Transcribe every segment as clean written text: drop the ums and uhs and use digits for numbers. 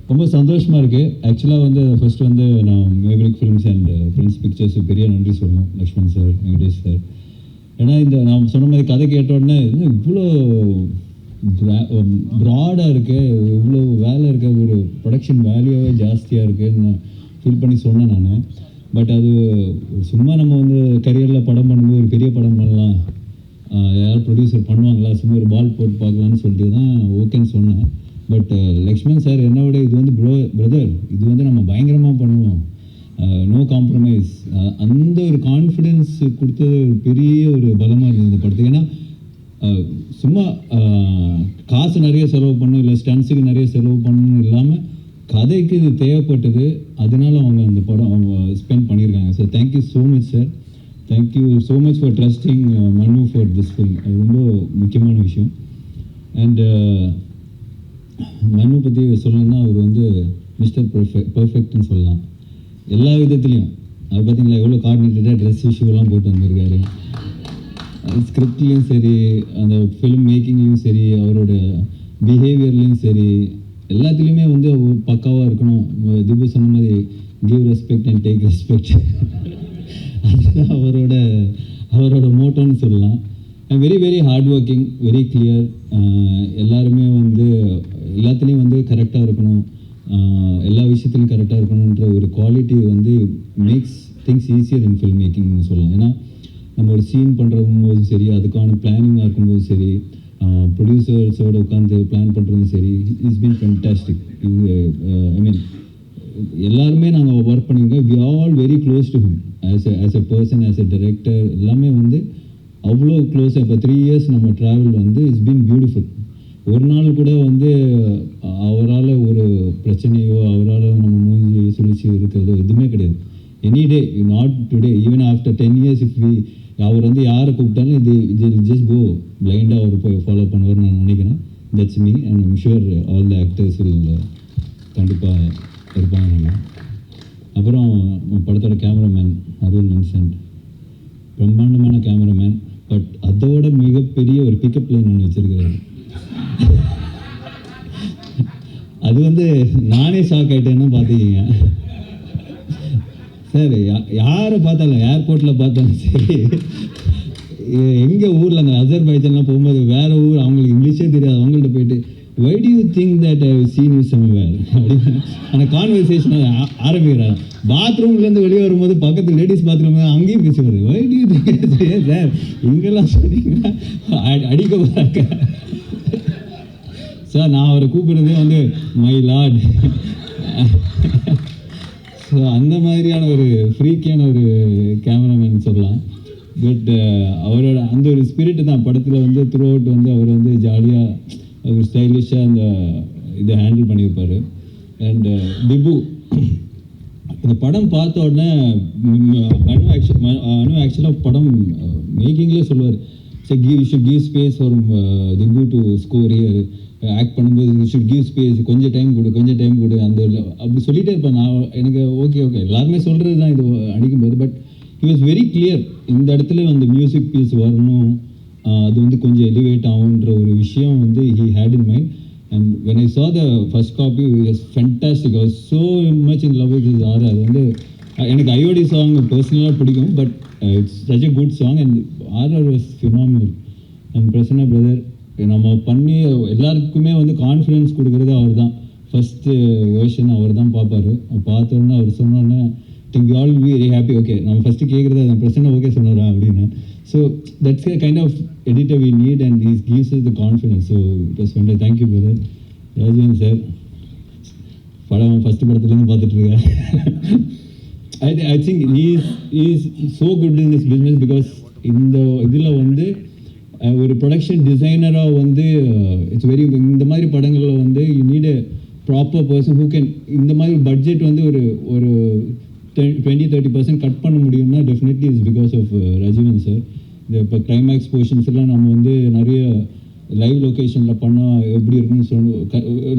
ரொம்ப சந்தோஷமாக இருக்குது. ஆக்சுவலாக வந்து ஃபர்ஸ்ட் வந்து நான் Maverick films and friends pictures பெரிய நன்றி சொல்லணும், லக்ஷ்மண் சார், வெங்கடேஷ் சார். ஏன்னா இந்த நான் சொன்ன மாதிரி கதை கேட்டோடனே இவ்வளோ ப்ராடாக இருக்குது, இவ்வளோ வேலை இருக்க, ஒரு ப்ரொடக்ஷன் வேல்யூவே ஜாஸ்தியாக இருக்குதுன்னு நான் ஃபீல் பண்ணி சொன்னேன் நான். பட் அது சும்மா நம்ம வந்து கரியரில் படம் பண்ணும்போது ஒரு பெரிய படம் பண்ணலாம், யார் ப்ரொடியூசர் பண்ணுவாங்களா, சும்மா ஒரு பால் போட்டு பார்க்கலான்னு சொல்லிட்டு தான் ஓகேன்னு சொன்னேன். பட் லக்ஷ்மண் சார் என்னோட இது வந்து பிரதர் இது வந்து நம்ம பயங்கரமாக பண்ணுவோம், நோ காம்ப்ரமைஸ், அந்த ஒரு கான்ஃபிடென்ஸ் கொடுத்தது பெரிய ஒரு பலமாக இருந்தது இந்த படத்துக்கு. ஏன்னா சும்மா காசு நிறைய செலவு பண்ணணும், இல்லை ஸ்டன்ஸுக்கு நிறைய செலவு பண்ணணும் இல்லாமல் கதைக்கு இது தேவைப்பட்டது, அதனால அவங்க அந்த படம் அவங்க ஸ்பெண்ட் பண்ணியிருக்காங்க. So thank you so much sir, thank you so much for trusting மனு ஃபார் திஸ் ஃபில்ம். அது ரொம்ப முக்கியமான விஷயம். அண்ட் மனு பற்றி சொல்லணும்னா அவர் வந்து மிஸ்டர் பர்ஃபெக்ட்னு சொல்லலாம் எல்லா விதத்துலேயும். அது பார்த்தீங்களா எவ்வளோ கோஆர்டினேட்டடாக ட்ரெஸ் இஷ்யூலாம் போட்டு வந்திருக்காரு. ஸ்கிரிப்ட்லேயும் சரி, அந்த ஃபிலிம் மேக்கிங்லேயும் சரி, அவரோட பிஹேவியர்லேயும் சரி, எல்லாத்துலேயுமே வந்து பக்காவாக இருக்கணும். திபு சொன்ன மாதிரி give respect and take respect, அதுதான் அவரோட மோட்டோன்னு சொல்லலாம். And very very hard working, very clear. எல்லாருமே வந்து எல்லாத்துலேயும் வந்து கரெக்டாக இருக்கணும், எல்லா விஷயத்துலையும் கரெக்டாக இருக்கணுன்ற ஒரு குவாலிட்டி வந்து makes things easier in film மேக்கிங்னு சொல்லலாம். ஏன்னா நம்ம ஒரு சீன் பண்ணுறபோது சரி, அதுக்கான பிளானிங்காக இருக்கும்போது சரி, ப்ரொடியூசர்ஸோட உட்காந்து பிளான் பண்ணுறதும் சரி, it's been fantastic. I mean எல்லாருமே நாங்கள் ஒர்க் பண்ணியிருக்கோம். We all very close to him as a person, as a director, எல்லாமே வந்து அவ்வளோ க்ளோஸாக. இப்போ 3 years நம்ம ட்ராவல் வந்து இட்ஸ் பீன் பியூட்டிஃபுல். ஒரு நாள் கூட வந்து அவரால் ஒரு பிரச்சனையோ, அவரால் நம்ம மூஞ்சி சுழிச்சு இருக்கிறதோ எதுவுமே கிடையாது. Any day, not today, even after 10 years if அவர் வந்து யாரை கூப்பிட்டாலும் இது ஜஸ்ட் கோ பிளைண்டாக அவர் போய் ஃபாலோ பண்ணுவார்னு நான் நினைக்கிறேன். That's me and I'm sure all the actors will கண்டிப்பாக இருப்பாங்க. நம்ம அப்புறம் படத்தோட கேமராமேன் அருள் வின்சென்ட், பிரம்மாண்டமான கேமராமேன். பட் அதோட மிகப்பெரிய ஒரு பிக்கப் லைன் ஒன்று வச்சிருக்கிறாரு. அது வந்து நானே ஷாக் ஆகிட்டேன்னு பார்த்துக்கிங்க சார். யாரை பார்த்தாலும், ஏர்போர்ட்டில் பார்த்தாலும் சரி, எங்கள் ஊரில் அந்த அசர்பைஜான்லாம் போகும்போது வேறு ஊர், அவங்களுக்கு இங்கிலீஷே தெரியாது, அவங்கள்ட்ட போயிட்டு why do you think that I have seen you somewhere அப்படின்னு அந்த கான்வர்சேஷனை ஆரம்பிக்கிறார். பாத்ரூம்லேருந்து வெளியே வரும்போது பக்கத்து லேடிஸ் பாத்ரூம் அங்கேயும் பேசுவார். why do you think sir இங்கெல்லாம் சொன்னீங்கன்னா அடிக்க போகிறாங்க சார். நான் அவரை கூப்பிடுறதே வந்து மை லார்ட். ஸோ அந்த மாதிரியான ஒரு ஃப்ரீக்கியான ஒரு கேமராமேன் சொல்லலாம். பட் அவரோட அந்த ஒரு ஸ்பிரிட்டு தான் படத்தில் வந்து த்ரூ அவுட் வந்து அவர் வந்து ஜாலியாக ஒரு ஸ்டைலிஷாக அந்த இதை ஹேண்டில் பண்ணியிருப்பார். அண்ட் திபு இந்த படம் பார்த்த உடனே அனு ஆக்சுவலாக படம் மேக்கிங்லேயே சொல்லுவார், sir you should give space for Dipu to score here, act பண்ணும்போது யூ ஷுட் கிவ் ஸ்பேஸ், கொஞ்சம் டைம் கொடு அந்த அப்படி சொல்லிகிட்டே இருப்பேன் நான். எனக்கு ஓகே எல்லாருமே சொல்கிறது தான் இது அடிக்கும்போது. But he was very clear, இந்த இடத்துல அந்த மியூசிக் பீஸ் வரணும், அது வந்து கொஞ்சம் எலிவேட் ஆகுன்ற ஒரு விஷயம் வந்து he had in mind. And when I saw the first copy it was fantastic. I was so much in love with R. அது வந்து எனக்கு ஐஓடி சாங் பர்சனலாக பிடிக்கும், but it's such a good song. And R was phenomenal. And Prasanna brother நம்ம பண்ணி எல்லாருக்குமே வந்து confidence கொடுக்குறது அவர் தான். ஃபஸ்ட்டு வேர்ஷன் அவர் தான் பார்ப்பார். பார்த்தோன்னே அவர் சொன்னோன்னே think all be very happy. Okay நம்ம ஃபஸ்ட்டு கேட்குறது அந்த பிரச்சனை ஓகே சொன்னாரா அப்படின்னு. So that's a kind of editor we need and he gives us the confidence. So it was wonderful. Thank you brother. Rajeevan sir படம் ஃபஸ்ட்டு படத்துலேருந்து பார்த்துட்ருக்கேன். I think he is so good in this business because இந்த இதில் வந்து ஒரு production டிசைனராக வந்து it's very, இந்த மாதிரி படங்களில் வந்து you need a proper person who can இந்த மாதிரி பட்ஜெட் வந்து ஒரு 20-30% கட் பண்ண முடியும்னா definitely it's because of Rajeevan sir. இந்த இப்போ கிளைமேக்ஸ் போர்ஷன்ஸ்லாம் நம்ம வந்து நிறைய லைவ் லொக்கேஷனில் பண்ணால் எப்படி இருக்குன்னு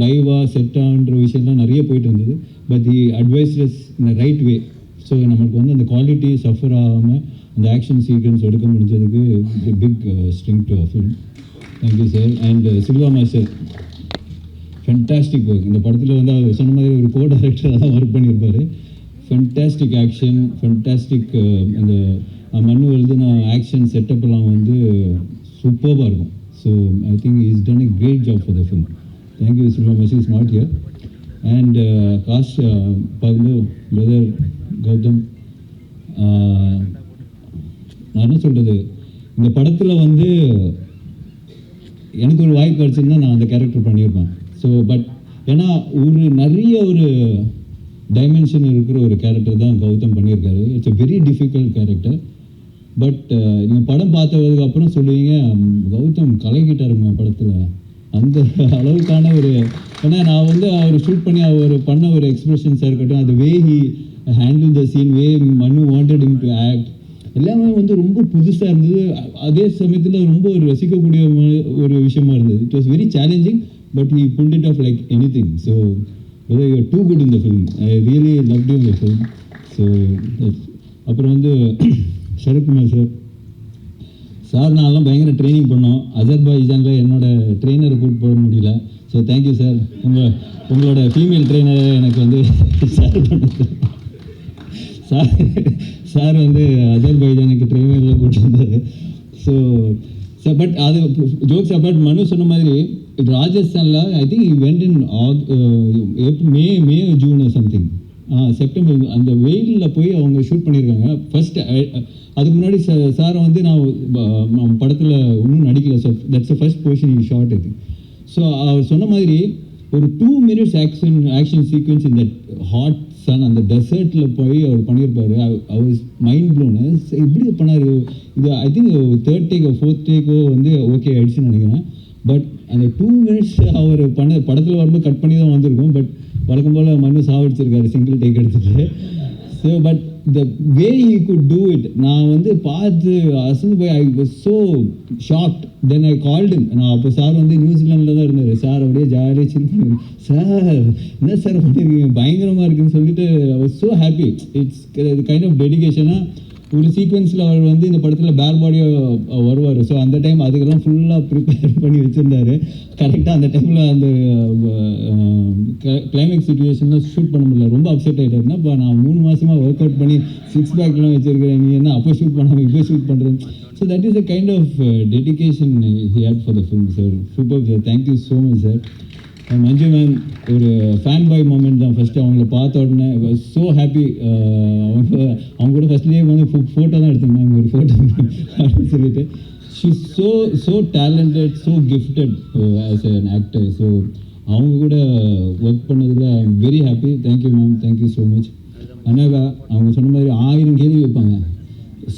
லைவாக செட்டான்ற விஷயம்லாம் நிறைய போயிட்டு இருந்தது. But the advices in right way. So நமக்கு வந்து அந்த குவாலிட்டி சஃபர் ஆகாமல் அந்த ஆக்ஷன் சீக்வன்ஸ் எடுக்க முடிஞ்சதுக்கு big string to film. Thank you sir. And Silva master fantastic work. இந்த படத்தில் வந்து அவர் சொன்ன மாதிரி ஒரு கோ டைரக்டராக தான் ஒர்க் பண்ணியிருப்பார். ஃபென்டாஸ்டிக் ஆக்ஷன், ஃபென்டாஸ்டிக் அந்த மண்ணு எழுதின ஆக்ஷன் செட்டப்லாம் வந்து சூப்பராக இருக்கும். So I think is done a great job for the film. Thank you Silva is not here. And cast பார்க்கும்போது பிரதர் கௌதம், நான் என்ன சொல்கிறது, இந்த படத்தில் வந்து எனக்கு ஒரு வாய்ப்பு கிடச்சிருந்தா நான் அந்த கேரக்டர் பண்ணியிருப்பேன். ஸோ பட் ஏன்னா நிறைய ஒரு டைமென்ஷன் இருக்கிற ஒரு கேரக்டர் தான் கௌதம் பண்ணியிருக்காரு. It's a very difficult character. But நீங்கள் படம் பார்த்ததுக்கு அப்புறம் சொல்லுவீங்க, கௌதம் கலக்கிட்டாருங்க படத்தில், அந்த அளவுக்கான ஒரு, ஏன்னா நான் வந்து அவர் ஷூட் பண்ணி அவர் பண்ண ஒரு எக்ஸ்பிரஷன்ஸாக இருக்கட்டும், அந்த way he handle the scene, way Manu wanted him to act, எல்லாமே வந்து ரொம்ப புதுசாக இருந்தது. அதே சமயத்தில் ரொம்ப ஒரு ரசிக்கக்கூடிய ஒரு விஷயமா இருந்தது. It was very challenging, but he pulled it off like anything. So you are too good in the film. I really loved you in the film. So அப்புறம் வந்து சரத்குமார் சார் நான்லாம் பயங்கர ட்ரைனிங் பண்ணோம். அஜர்பைஜானில் என்னோட ட்ரெயினரை கூப்பிட்டு போக முடியல. ஸோ தேங்க்யூ சார், உங்களோட ஃபீமேல் ட்ரெயினரை எனக்கு வந்து ஷேர் பண்ணது. சார் வந்து அஜர்பைஜானுக்கு ட்ரெயினரில் கூப்பிட்டு வந்தார். ஸோ பட் அது ஜோக்ஸ் அபார்ட், மனு சொன்ன மாதிரி ராஜஸ்தானில் I think went in May June something, September, அந்த வெயிலில் போய் அவங்க ஷூட் பண்ணியிருக்காங்க. ஃபர்ஸ்ட் அதுக்கு முன்னாடி சாரை வந்து நான் படத்தில் இன்னும் நடிக்கல. So that's the first portion in short இது. ஸோ அவர் சொன்ன மாதிரி ஒரு 2 minutes ஆக்ஷன் சீக்வன்ஸ் இந்த ஹாட் சன், அந்த டெசர்ட்டில் போய் அவர் பண்ணியிருப்பாரு. அவர் மைண்ட் ப்ளோனு. இப்படி பண்ணார். இது ஐ திங்க் 3rd டேக்கோ 4th டேக்கோ வந்து ஓகே ஆயிடுச்சுன்னு நினைக்கிறேன். பட் அந்த 2 minutes அவர் படத்தில் வரும்போது கட் பண்ணி தான் வந்திருக்கும். பட் வழக்கம் போல் மண்ணு சாவடிச்சிருக்காரு சிங்கிள் டேக் எடுத்துட்டு. So but the way he could do it, நான் வந்து பார்த்து அசந்து போய் ஐ was so shocked. Then I called him. நான் அப்போ சார் வந்து நியூசிலாண்டில் தான் இருந்தார். சார் அப்படியே ஜாலியாக சில் பண்ணி, சார் என்ன சார் பண்ணியிருக்கீங்க, பயங்கரமாக இருக்குன்னு சொல்லிட்டு I was so happy. It's kind of டெடிகேஷனாக ஒரு சீக்வன்ஸில் அவர் வந்து இந்த படத்தில் பேர் பாடியாக வருவார். ஸோ அந்த டைம் அதுக்கெல்லாம் ஃபுல்லாக ப்ரிப்பேர் பண்ணி வச்சுருந்தாரு. கரெக்டாக அந்த டைமில் அந்த கிளைமேக்ஸ் சுச்சுவேஷனில் ஷூட் பண்ண முடியல. ரொம்ப அப்செட் ஆகிட்டாருன்னா, இப்போ நான் 3 மாதமாக ஒர்க் அவுட் பண்ணி 6 பேக்லாம் வச்சுருக்கிறேன், நீ என்ன அப்போ ஷூட் பண்ணாமல் இப்போ ஷூட் பண்ணுறேன். So that is a kind of dedication he had for the film sir. Super sir, thank you so much sir. Manju ma'am ஒரு ஃபேன் பாய் மூமெண்ட் தான். ஃபஸ்ட்டு அவங்கள பார்த்த உடனே ஸோ ஹாப்பி. அவங்க கூட ஃபஸ்ட்லேயே வந்து ஃபோட்டோ தான் எடுத்துருந்தாங்க, ஒரு ஃபோட்டோ அப்படின்னு சொல்லிட்டு. She so talented, so gifted as an actor. So அவங்க கூட ஒர்க் பண்ணதில் I am very happy. Thank you ma'am, thank you so much. Anagha அவங்க சொன்ன மாதிரி 1000 கேள்வி வைப்பாங்க.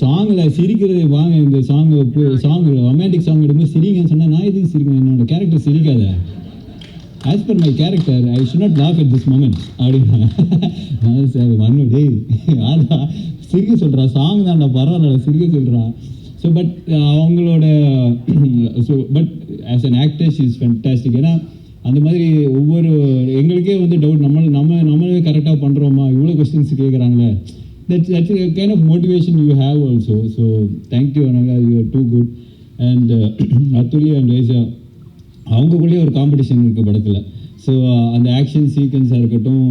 சாங்கில் சிரிக்கிறது, வாங்க இந்த சாங் ரொமான்டிக் சாங் எடுக்கும்போது சிரிங்கன்னு சொன்னால், நான் எதுக்கு சிரிக்கணும், என்னோட கேரக்டர் சிரிக்காத, as per my character I should not laugh at this moment அப்படின்னா. சார் மண்ணு டே ஆனா சிரிக்க சொல்கிறா, சாங் தான் பரவாயில்ல சிரிக்க சொல்கிறா. ஸோ பட் அவங்களோட but as an actor she is fantastic. ஏன்னா அந்த மாதிரி ஒவ்வொரு எங்களுக்கே வந்து டவுட், நம்மளே கரெக்டாக பண்ணுறோமா, இவ்வளோ கொஸ்டின்ஸ் கேட்குறாங்களே. That's kind of motivation you have also. So thank you Anagha, you are too good. And Athuli and Resha அவங்களுக்குள்ளேயே ஒரு காம்படிஷன் இருக்குது படத்தில். ஸோ அந்த ஆக்ஷன் சீக்வன்ஸாக இருக்கட்டும்,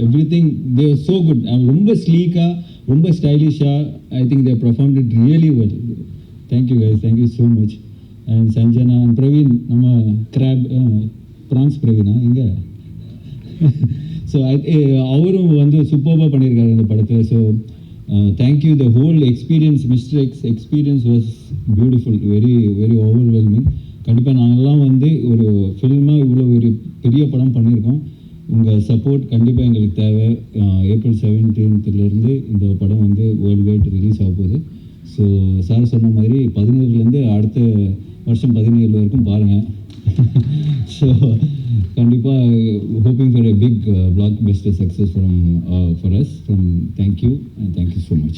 everything they are so good. ரொம்ப ஸ்லீக்காக, ரொம்ப ஸ்டைலிஷாக I think they performed it really well. Thank you guys, thank you so much. And Sanjana and Praveen, நம்ம ப்ரான்ஸ் பிரவீனா இங்கே. ஸோ அவரும் வந்து சூப்பராக பண்ணியிருக்காரு இந்த படத்தில். So thank you. The whole experience, mister X experience was beautiful, very very overwhelming. கண்டிப்பாக நாங்கள்லாம் வந்து ஒரு ஃபில்மாக இவ்வளோ ஒரு பெரிய படம் பண்ணியிருக்கோம். உங்கள் சப்போர்ட் கண்டிப்பாக எங்களுக்கு தேவை. ஏப்ரல் 17th இந்த படம் வந்து வேர்ல்டு வைட் ரிலீஸ் ஆக போகுது. ஸோ சார் சொன்ன மாதிரி 17லேருந்து அடுத்த வருஷம் 17 வரைக்கும் பாருங்கள். ஸோ கண்டிப்பாக hoping for a big blockbuster success from for us. Thank you and thank you so much.